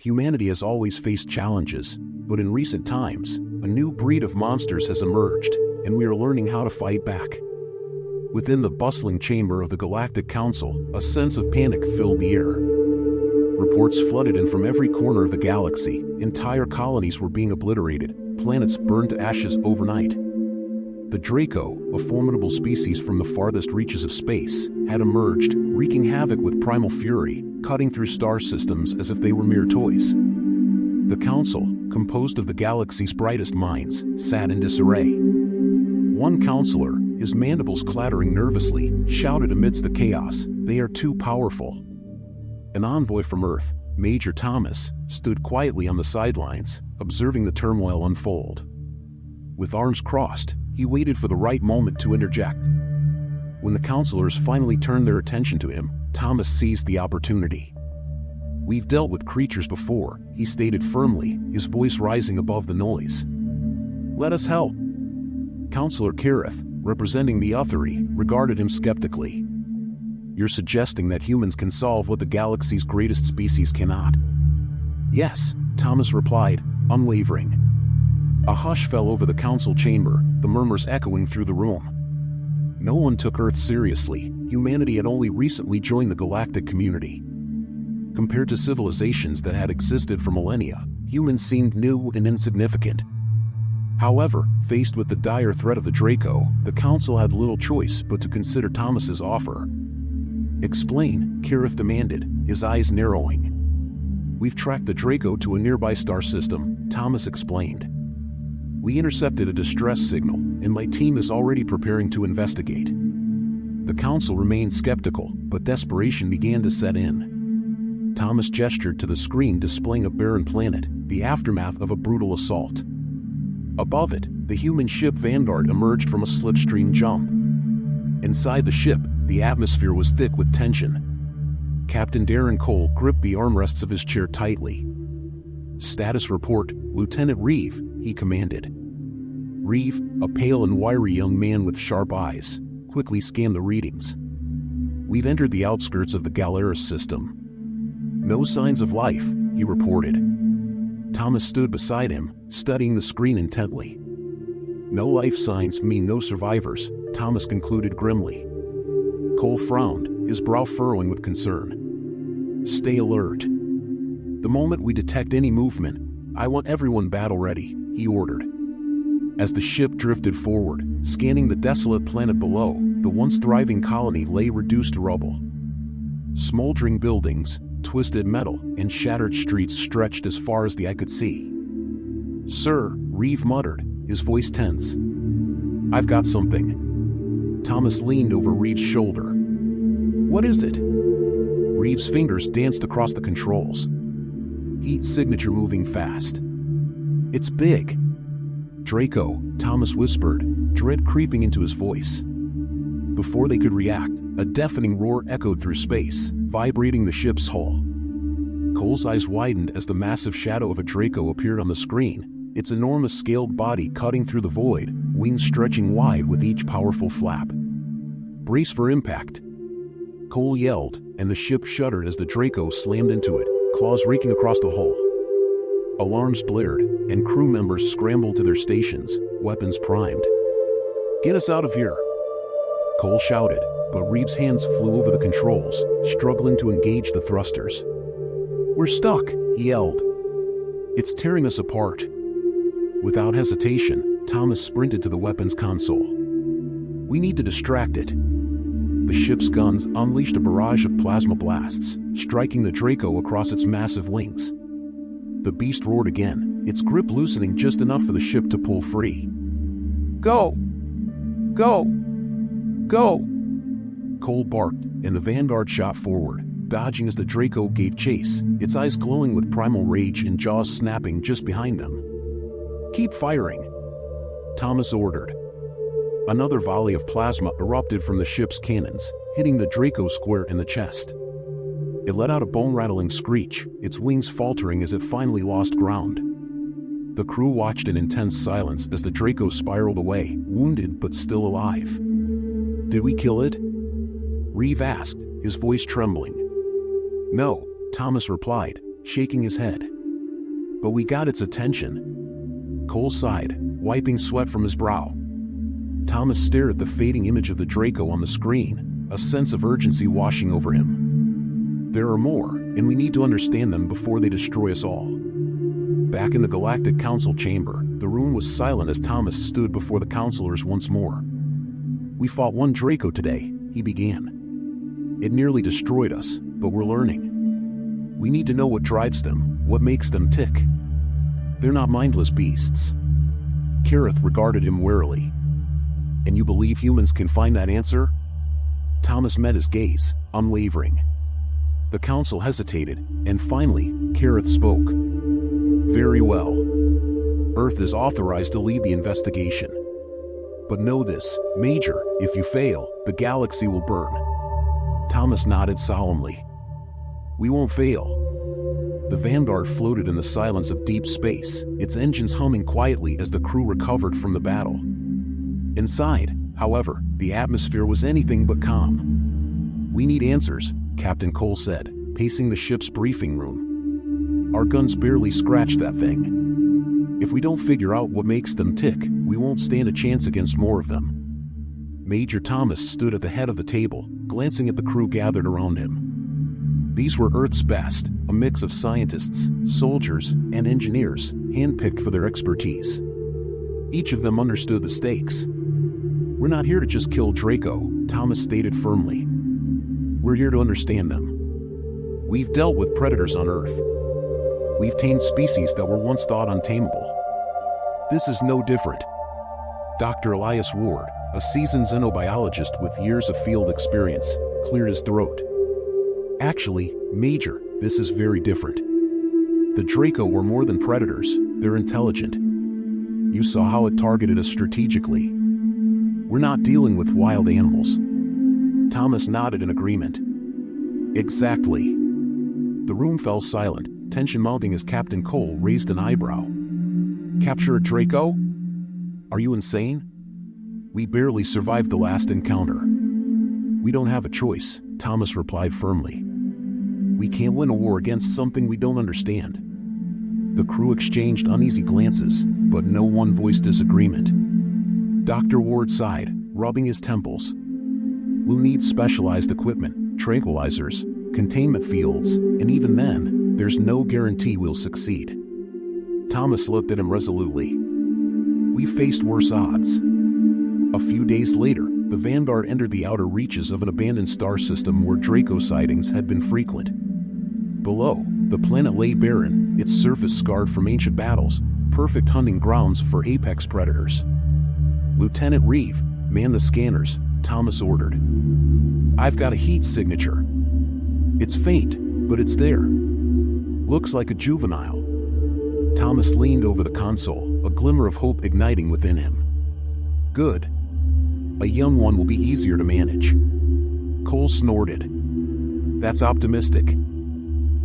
Humanity has always faced challenges, but in recent times, a new breed of monsters has emerged, and we are learning how to fight back. Within the bustling chamber of the Galactic Council, a sense of panic filled the air. Reports flooded in from every corner of the galaxy. Entire colonies were being obliterated, planets burned to ashes overnight. The Draco, a formidable species from the farthest reaches of space, had emerged, wreaking havoc with primal fury, cutting through star systems as if they were mere toys. The Council, composed of the galaxy's brightest minds, sat in disarray. One counselor, his mandibles clattering nervously, shouted amidst the chaos, "They are too powerful." An envoy from Earth, Major Thomas, stood quietly on the sidelines, observing the turmoil unfold. With arms crossed, he waited for the right moment to interject. When the counselors finally turned their attention to him, Thomas seized the opportunity. "We've dealt with creatures before," he stated firmly, his voice rising above the noise. "Let us help." Counselor Kareth, representing the Uthery, regarded him skeptically. "You're suggesting that humans can solve what the galaxy's greatest species cannot?" "Yes," Thomas replied, unwavering. A hush fell over the council chamber, the murmurs echoing through the room. No one took Earth seriously. Humanity had only recently joined the galactic community. Compared to civilizations that had existed for millennia, humans seemed new and insignificant. However, faced with the dire threat of the Draco, the council had little choice but to consider Thomas's offer. "Explain," Kareth demanded, his eyes narrowing. "We've tracked the Draco to a nearby star system," Thomas explained. "We intercepted a distress signal, and my team is already preparing to investigate." The council remained skeptical, but desperation began to set in. Thomas gestured to the screen displaying a barren planet, the aftermath of a brutal assault. Above it, the human ship Vanguard emerged from a slipstream jump. Inside the ship, the atmosphere was thick with tension. Captain Darren Cole gripped the armrests of his chair tightly. "Status report, Lieutenant Reeve," he commanded. Reeve, a pale and wiry young man with sharp eyes, quickly scanned the readings. "We've entered the outskirts of the Galeras system. No signs of life," he reported. Thomas stood beside him, studying the screen intently. "No life signs mean no survivors," Thomas concluded grimly. Cole frowned, his brow furrowing with concern. "Stay alert. The moment we detect any movement, I want everyone battle ready," he ordered. As the ship drifted forward, scanning the desolate planet below, the once thriving colony lay reduced to rubble. Smoldering buildings, twisted metal, and shattered streets stretched as far as the eye could see. "Sir," Reeve muttered, his voice tense. "I've got something." Thomas leaned over Reeve's shoulder. "What is it?" Reeve's fingers danced across the controls. Heat signature moving fast. "It's big." "Draco," Thomas whispered, dread creeping into his voice. Before they could react, a deafening roar echoed through space, vibrating the ship's hull. Cole's eyes widened as the massive shadow of a Draco appeared on the screen, its enormous scaled body cutting through the void, wings stretching wide with each powerful flap. "Brace for impact," Cole yelled, and the ship shuddered as the Draco slammed into it, claws raking across the hull. Alarms blared, and crew members scrambled to their stations, weapons primed. "Get us out of here," Cole shouted, but Reeve's hands flew over the controls, struggling to engage the thrusters. "We're stuck," he yelled. "It's tearing us apart." Without hesitation, Thomas sprinted to the weapons console. "We need to distract it." The ship's guns unleashed a barrage of plasma blasts, striking the Draco across its massive wings. The beast roared again, its grip loosening just enough for the ship to pull free. "Go! Go! Go!" Cole barked, and the Vanguard shot forward, dodging as the Draco gave chase, its eyes glowing with primal rage and jaws snapping just behind them. "Keep firing," Thomas ordered. Another volley of plasma erupted from the ship's cannons, hitting the Draco square in the chest. It let out a bone-rattling screech, its wings faltering as it finally lost ground. The crew watched in intense silence as the Draco spiraled away, wounded but still alive. "Did we kill it?" Reeve asked, his voice trembling. "No," Thomas replied, shaking his head. but we got its attention. Cole sighed, wiping sweat from his brow. Thomas stared at the fading image of the Draco on the screen, a sense of urgency washing over him. There are more, and we need to understand them before they destroy us all. Back in the Galactic Council chamber, the room was silent as Thomas stood before the counselors once more. "We fought one Draco today," he began. "It nearly destroyed us, but we're learning. We need to know what drives them, what makes them tick. They're not mindless beasts." Kareth regarded him warily. "And you believe humans can find that answer?" Thomas met his gaze, unwavering. The council hesitated, and finally, Kareth spoke. "Very well. Earth is authorized to lead the investigation. But know this, Major, if you fail, the galaxy will burn." Thomas nodded solemnly. "We won't fail." The Vanguard floated in the silence of deep space, its engines humming quietly as the crew recovered from the battle. Inside, however, the atmosphere was anything but calm. "We need answers," Captain Cole said, pacing the ship's briefing room. "Our guns barely scratched that thing. If we don't figure out what makes them tick, we won't stand a chance against more of them." Major Thomas stood at the head of the table, glancing at the crew gathered around him. These were Earth's best, a mix of scientists, soldiers, and engineers, handpicked for their expertise. Each of them understood the stakes. "We're not here to just kill Draco," Thomas stated firmly. "We're here to understand them. We've dealt with predators on Earth. We've tamed species that were once thought untamable. This is no different." Dr. Elias Ward, a seasoned xenobiologist with years of field experience, cleared his throat. "Actually, Major, this is very different. The Draco were more than predators, they're intelligent. You saw how it targeted us strategically. We're not dealing with wild animals." Thomas nodded in agreement. "Exactly." The room fell silent, tension mounting as Captain Cole raised an eyebrow. "Capture a Draco? Are you insane? We barely survived the last encounter." "We don't have a choice," Thomas replied firmly. "We can't win a war against something we don't understand." The crew exchanged uneasy glances, but no one voiced disagreement. Dr. Ward sighed, rubbing his temples. "We'll need specialized equipment, tranquilizers, containment fields, and even then, there's no guarantee we'll succeed." Thomas looked at him resolutely. "We faced worse odds." A few days later, the Vanguard entered the outer reaches of an abandoned star system where Draco sightings had been frequent. Below, the planet lay barren, its surface scarred from ancient battles, perfect hunting grounds for apex predators. "Lieutenant Reeve, man the scanners," Thomas ordered. "I've got a heat signature. It's faint, but it's there. Looks like a juvenile." Thomas leaned over the console, a glimmer of hope igniting within him. "Good. A young one will be easier to manage." Cole snorted. "That's optimistic."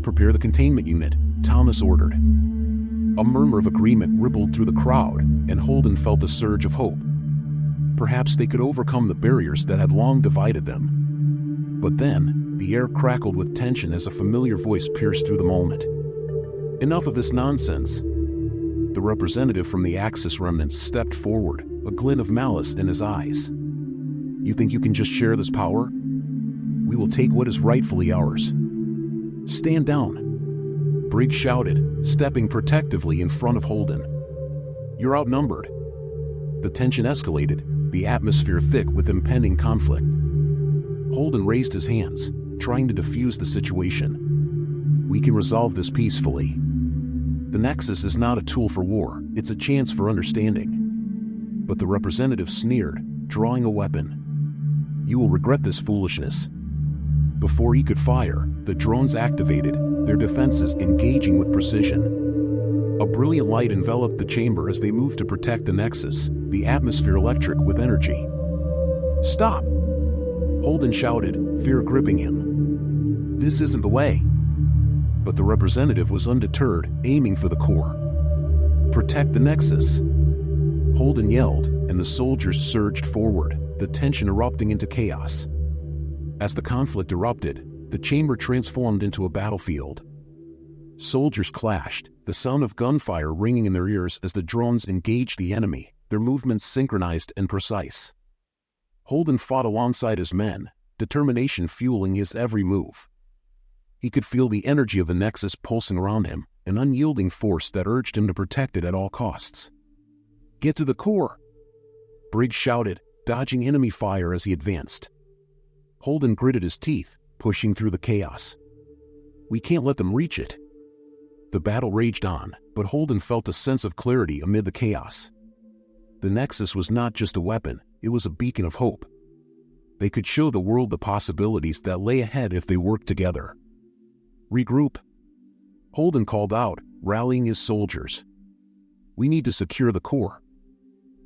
"Prepare the containment unit," Thomas ordered. A murmur of agreement rippled through the crowd, and Holden felt a surge of hope. Perhaps they could overcome the barriers that had long divided them. But then, the air crackled with tension as a familiar voice pierced through the moment. "Enough of this nonsense." The representative from the Axis remnants stepped forward, a glint of malice in his eyes. "You think you can just share this power? We will take what is rightfully ours." "Stand down," Briggs shouted, stepping protectively in front of Holden. "You're outnumbered." The tension escalated, the atmosphere thick with impending conflict. Holden raised his hands, trying to defuse the situation. "We can resolve this peacefully. The Nexus is not a tool for war, it's a chance for understanding." But the representative sneered, drawing a weapon. "You will regret this foolishness." Before he could fire, the drones activated, their defenses engaging with precision. A brilliant light enveloped the chamber as they moved to protect the Nexus, the atmosphere electric with energy. "Stop!" Holden shouted, fear gripping him. "This isn't the way." But the representative was undeterred, aiming for the core. "Protect the Nexus!" Holden yelled, and the soldiers surged forward, the tension erupting into chaos. As the conflict erupted, the chamber transformed into a battlefield. Soldiers clashed, the sound of gunfire ringing in their ears as the drones engaged the enemy, their movements synchronized and precise. Holden fought alongside his men, determination fueling his every move. He could feel the energy of the Nexus pulsing around him, an unyielding force that urged him to protect it at all costs. "Get to the core!" Briggs shouted, dodging enemy fire as he advanced. Holden gritted his teeth, pushing through the chaos. "We can't let them reach it." The battle raged on, but Holden felt a sense of clarity amid the chaos. The Nexus was not just a weapon, it was a beacon of hope. They could show the world the possibilities that lay ahead if they worked together. "Regroup," Holden called out, rallying his soldiers. "We need to secure the core."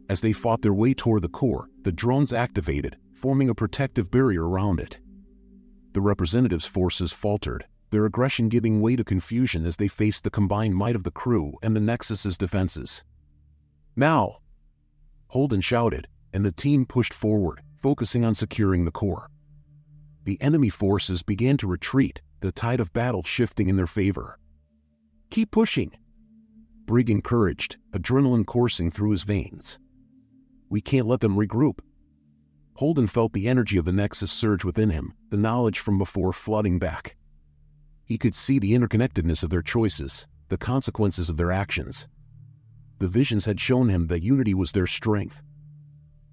As they fought their way toward the core, the drones activated, forming a protective barrier around it. The representatives' forces faltered, their aggression giving way to confusion as they faced the combined might of the crew and the Nexus's defenses. "Now!" Holden shouted, and the team pushed forward, focusing on securing the core. The enemy forces began to retreat, the tide of battle shifting in their favor. "Keep pushing," Briggs encouraged, adrenaline coursing through his veins. "We can't let them regroup." Holden felt the energy of the Nexus surge within him, the knowledge from before flooding back. He could see the interconnectedness of their choices, the consequences of their actions. The visions had shown him that unity was their strength.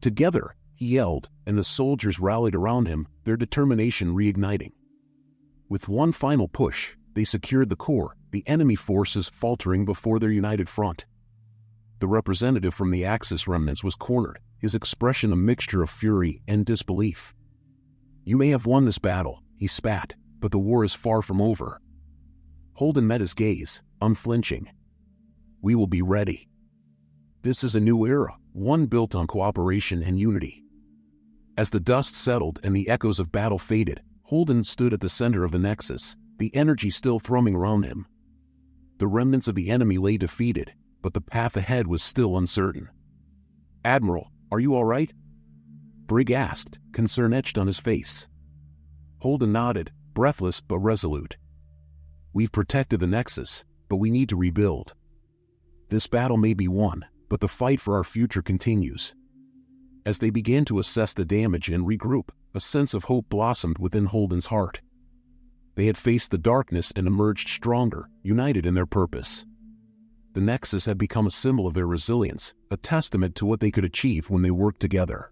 "Together," he yelled, and the soldiers rallied around him, their determination reigniting. With one final push, they secured the core, the enemy forces faltering before their united front. The representative from the Axis remnants was cornered, his expression a mixture of fury and disbelief. "You may have won this battle," he spat, "but the war is far from over." Holden met his gaze, unflinching. "We will be ready. This is a new era, one built on cooperation and unity." As the dust settled and the echoes of battle faded, Holden stood at the center of the Nexus, the energy still thrumming around him. The remnants of the enemy lay defeated, but the path ahead was still uncertain. "Admiral, are you all right?" Briggs asked, concern etched on his face. Holden nodded, breathless but resolute. "We've protected the Nexus, but we need to rebuild. This battle may be won, but the fight for our future continues." As they began to assess the damage and regroup, a sense of hope blossomed within Holden's heart. They had faced the darkness and emerged stronger, united in their purpose. The Nexus had become a symbol of their resilience, a testament to what they could achieve when they worked together.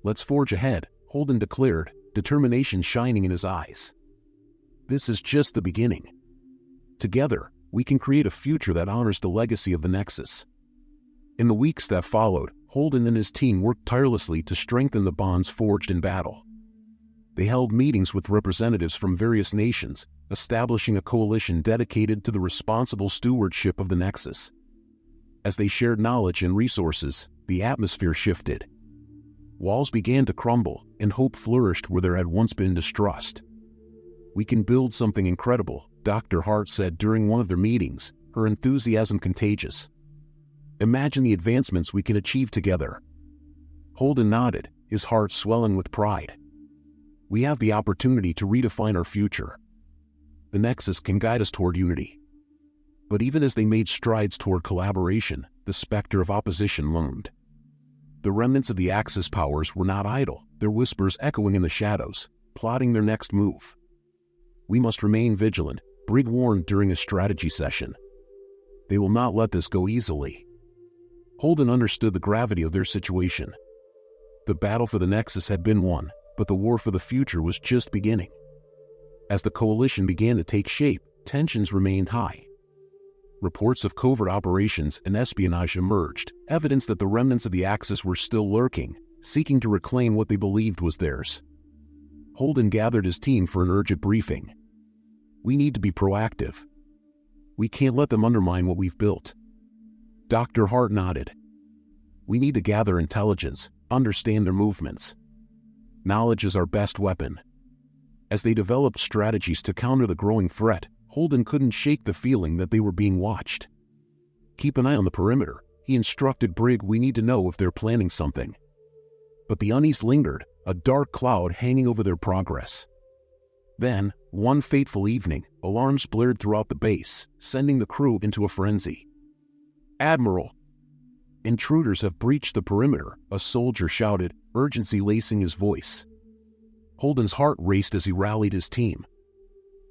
"Let's forge ahead," Holden declared, determination shining in his eyes. "This is just the beginning. Together, we can create a future that honors the legacy of the Nexus." In the weeks that followed, Holden and his team worked tirelessly to strengthen the bonds forged in battle. They held meetings with representatives from various nations, establishing a coalition dedicated to the responsible stewardship of the Nexus. As they shared knowledge and resources, the atmosphere shifted. Walls began to crumble, and hope flourished where there had once been distrust. "We can build something incredible," Dr. Hart said during one of their meetings, her enthusiasm contagious. "Imagine the advancements we can achieve together." Holden nodded, his heart swelling with pride. "We have the opportunity to redefine our future. The Nexus can guide us toward unity." But even as they made strides toward collaboration, the specter of opposition loomed. The remnants of the Axis powers were not idle, their whispers echoing in the shadows, plotting their next move. "We must remain vigilant," Briggs warned during a strategy session. "They will not let this go easily." Holden understood the gravity of their situation. The battle for the Nexus had been won, but the war for the future was just beginning. As the coalition began to take shape, tensions remained high. Reports of covert operations and espionage emerged, evidence that the remnants of the Axis were still lurking, seeking to reclaim what they believed was theirs. Holden gathered his team for an urgent briefing. "We need to be proactive. We can't let them undermine what we've built." Dr. Hart nodded. "We need to gather intelligence, understand their movements. Knowledge is our best weapon." As they developed strategies to counter the growing threat, Holden couldn't shake the feeling that they were being watched. "Keep an eye on the perimeter," he instructed Briggs. "We need to know if they're planning something." But the unease lingered, a dark cloud hanging over their progress. Then, one fateful evening, alarms blared throughout the base, sending the crew into a frenzy. "Admiral! Intruders have breached the perimeter," a soldier shouted, urgency lacing his voice. Holden's heart raced as he rallied his team.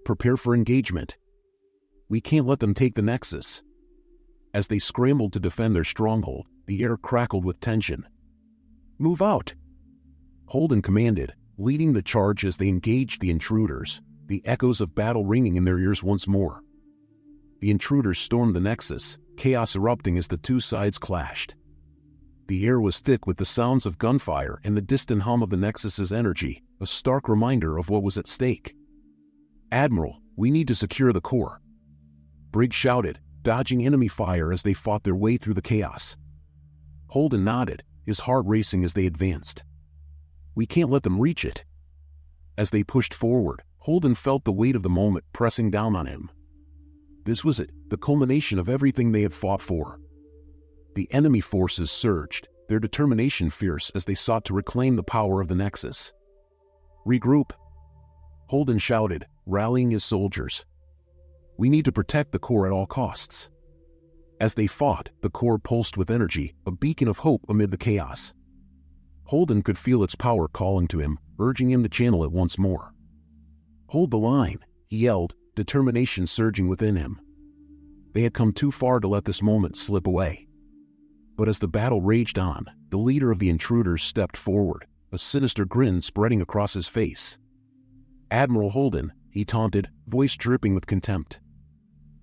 "Prepare for engagement. We can't let them take the Nexus." As they scrambled to defend their stronghold, the air crackled with tension. "Move out!" Holden commanded, leading the charge as they engaged the intruders, the echoes of battle ringing in their ears once more. The intruders stormed the Nexus, chaos erupting as the two sides clashed. The air was thick with the sounds of gunfire and the distant hum of the Nexus's energy, a stark reminder of what was at stake. "Admiral, we need to secure the core," Briggs shouted, dodging enemy fire as they fought their way through the chaos. Holden nodded, his heart racing as they advanced. "We can't let them reach it." As they pushed forward, Holden felt the weight of the moment pressing down on him. This was it, the culmination of everything they had fought for. The enemy forces surged, their determination fierce as they sought to reclaim the power of the Nexus. "Regroup," Holden shouted, rallying his soldiers. "We need to protect the core at all costs." As they fought, the core pulsed with energy, a beacon of hope amid the chaos. Holden could feel its power calling to him, urging him to channel it once more. "Hold the line," he yelled, determination surging within him. They had come too far to let this moment slip away. But as the battle raged on, the leader of the intruders stepped forward, a sinister grin spreading across his face. "Admiral Holden," he taunted, voice dripping with contempt.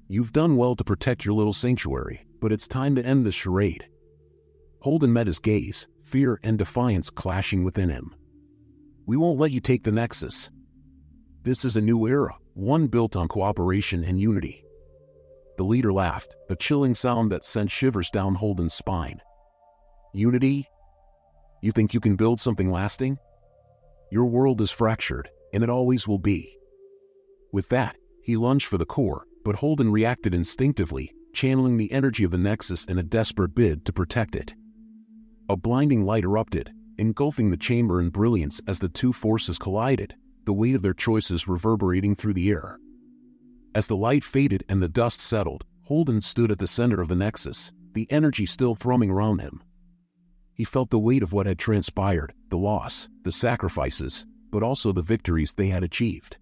"You've done well to protect your little sanctuary, but it's time to end this charade." Holden met his gaze, fear and defiance clashing within him. "We won't let you take the Nexus. This is a new era, one built on cooperation and unity." The leader laughed, a chilling sound that sent shivers down Holden's spine. "Unity? You think you can build something lasting? Your world is fractured, and it always will be." With that, he lunged for the core, but Holden reacted instinctively, channeling the energy of the Nexus in a desperate bid to protect it. A blinding light erupted, engulfing the chamber in brilliance as the two forces collided, the weight of their choices reverberating through the air. As the light faded and the dust settled, Holden stood at the center of the Nexus, the energy still thrumming around him. He felt the weight of what had transpired, the loss, the sacrifices, but also the victories they had achieved.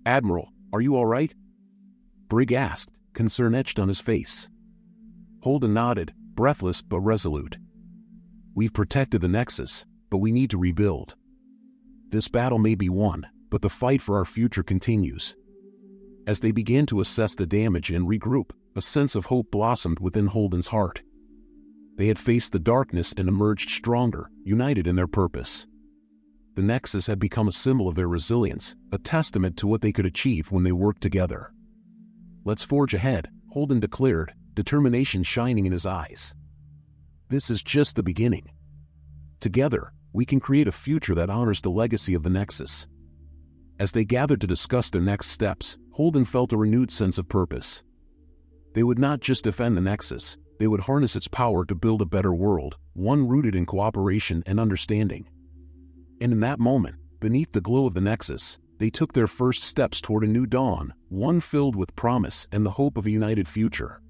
"Admiral, are you all right?" Briggs asked, concern etched on his face. Holden nodded, breathless but resolute. "We've protected the Nexus, but we need to rebuild. This battle may be won, but the fight for our future continues." As they began to assess the damage and regroup, a sense of hope blossomed within Holden's heart. They had faced the darkness and emerged stronger, united in their purpose. The Nexus had become a symbol of their resilience, a testament to what they could achieve when they worked together. "Let's forge ahead," Holden declared, determination shining in his eyes. "This is just the beginning. Together, we can create a future that honors the legacy of the Nexus." As they gathered to discuss their next steps, Holden felt a renewed sense of purpose. They would not just defend the Nexus, they would harness its power to build a better world, one rooted in cooperation and understanding. And in that moment, beneath the glow of the Nexus, they took their first steps toward a new dawn, one filled with promise and the hope of a united future.